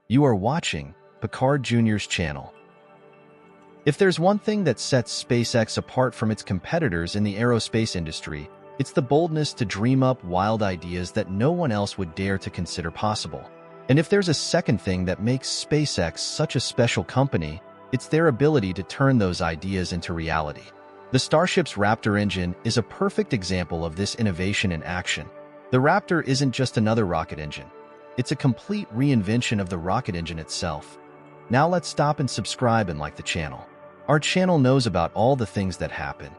You are watching Picard Jr.'s channel. If there's one thing that sets SpaceX apart from its competitors in the aerospace industry, it's the boldness to dream up wild ideas that no one else would dare to consider possible. And if there's a second thing that makes SpaceX such a special company, it's their ability to turn those ideas into reality. The Starship's Raptor engine is a perfect example of this innovation in action. The Raptor isn't just another rocket engine. It's a complete reinvention of the rocket engine itself. Now let's stop and subscribe and like the channel. Our channel knows about all the things that happen.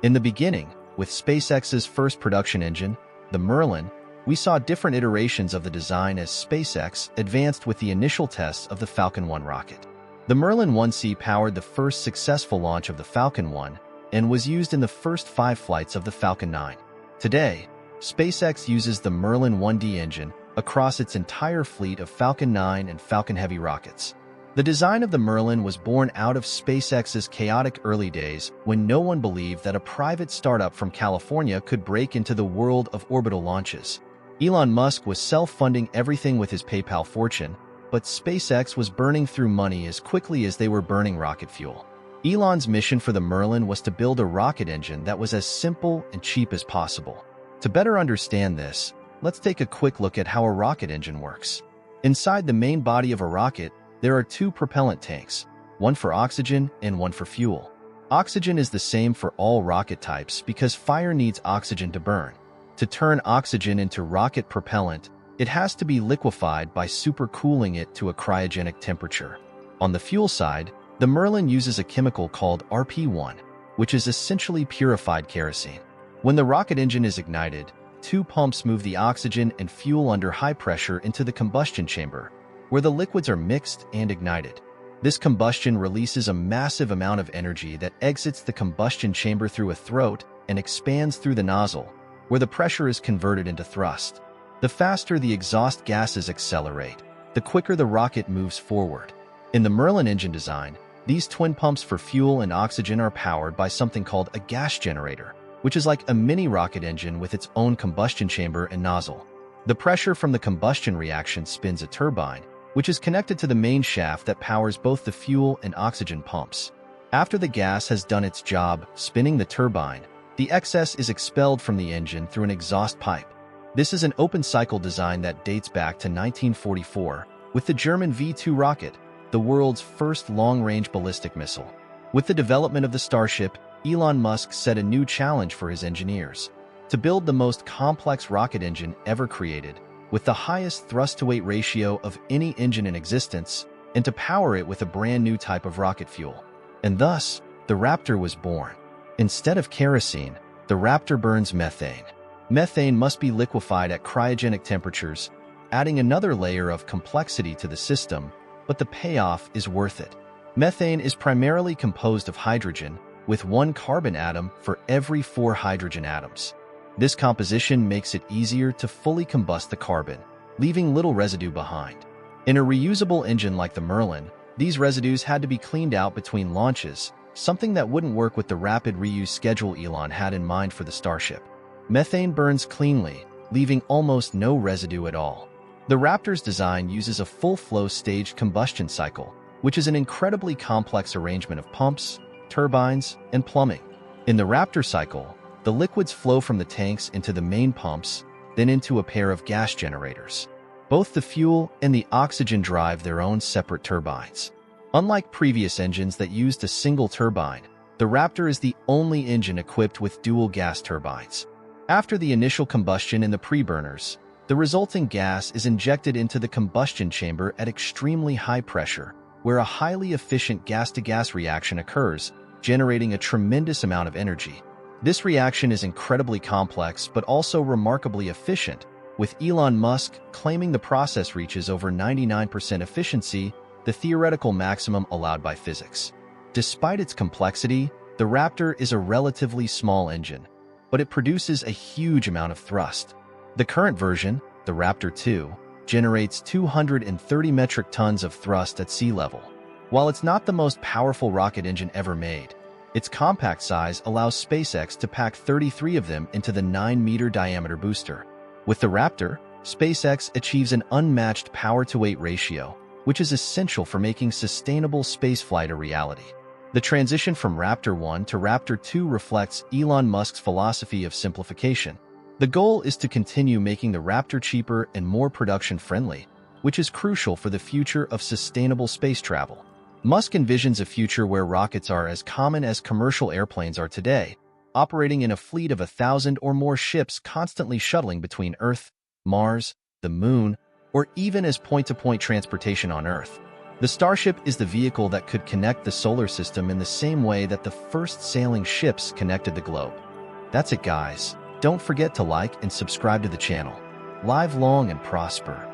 In the beginning, with SpaceX's first production engine, the Merlin, we saw different iterations of the design as SpaceX advanced with the initial tests of the Falcon 1 rocket. The Merlin 1C powered the first successful launch of the Falcon 1 and was used in the first 5 flights of the Falcon 9. Today, SpaceX uses the Merlin 1D engine across its entire fleet of Falcon 9 and Falcon Heavy rockets. The design of the Merlin was born out of SpaceX's chaotic early days when no one believed that a private startup from California could break into the world of orbital launches. Elon Musk was self-funding everything with his PayPal fortune, but SpaceX was burning through money as quickly as they were burning rocket fuel. Elon's mission for the Merlin was to build a rocket engine that was as simple and cheap as possible. To better understand this, let's take a quick look at how a rocket engine works. Inside the main body of a rocket, there are 2 propellant tanks, one for oxygen and one for fuel. Oxygen is the same for all rocket types because fire needs oxygen to burn. To turn oxygen into rocket propellant, it has to be liquefied by supercooling it to a cryogenic temperature. On the fuel side, the Merlin uses a chemical called RP1, which is essentially purified kerosene. When the rocket engine is ignited, 2 pumps move the oxygen and fuel under high pressure into the combustion chamber, where the liquids are mixed and ignited. This combustion releases a massive amount of energy that exits the combustion chamber through a throat and expands through the nozzle, where the pressure is converted into thrust. The faster the exhaust gases accelerate, the quicker the rocket moves forward. In the Merlin engine design, these twin pumps for fuel and oxygen are powered by something called a gas generator, which is like a mini rocket engine with its own combustion chamber and nozzle. The pressure from the combustion reaction spins a turbine, which is connected to the main shaft that powers both the fuel and oxygen pumps. After the gas has done its job spinning the turbine, the excess is expelled from the engine through an exhaust pipe. This is an open-cycle design that dates back to 1944 with the German V-2 rocket, the world's first long-range ballistic missile. With the development of the Starship, Elon Musk set a new challenge for his engineers: to build the most complex rocket engine ever created, with the highest thrust-to-weight ratio of any engine in existence, and to power it with a brand new type of rocket fuel. And thus, the Raptor was born. Instead of kerosene, the Raptor burns methane. Methane must be liquefied at cryogenic temperatures, adding another layer of complexity to the system, but the payoff is worth it. Methane is primarily composed of hydrogen, with 1 carbon atom for every 4 hydrogen atoms. This composition makes it easier to fully combust the carbon, leaving little residue behind. In a reusable engine like the Merlin, these residues had to be cleaned out between launches, something that wouldn't work with the rapid reuse schedule Elon had in mind for the Starship. Methane burns cleanly, leaving almost no residue at all. The Raptor's design uses a full-flow staged combustion cycle, which is an incredibly complex arrangement of pumps, turbines, and plumbing. In the Raptor cycle, the liquids flow from the tanks into the main pumps, then into a pair of gas generators. Both the fuel and the oxygen drive their own separate turbines. Unlike previous engines that used a single turbine, the Raptor is the only engine equipped with dual gas turbines. After the initial combustion in the preburners, the resulting gas is injected into the combustion chamber at extremely high pressure, where a highly efficient gas-to-gas reaction occurs, generating a tremendous amount of energy. This reaction is incredibly complex but also remarkably efficient, with Elon Musk claiming the process reaches over 99% efficiency, the theoretical maximum allowed by physics. Despite its complexity, the Raptor is a relatively small engine, but it produces a huge amount of thrust. The current version, the Raptor 2, generates 230 metric tons of thrust at sea level. While it's not the most powerful rocket engine ever made, its compact size allows SpaceX to pack 33 of them into the 9-meter diameter booster. With the Raptor, SpaceX achieves an unmatched power-to-weight ratio, which is essential for making sustainable spaceflight a reality. The transition from Raptor 1 to Raptor 2 reflects Elon Musk's philosophy of simplification. The goal is to continue making the Raptor cheaper and more production-friendly, which is crucial for the future of sustainable space travel. Musk envisions a future where rockets are as common as commercial airplanes are today, operating in a fleet of 1,000 or more ships constantly shuttling between Earth, Mars, the Moon, or even as point-to-point transportation on Earth. The Starship is the vehicle that could connect the solar system in the same way that the first sailing ships connected the globe. That's it, guys. Don't forget to like and subscribe to the channel. Live long and prosper.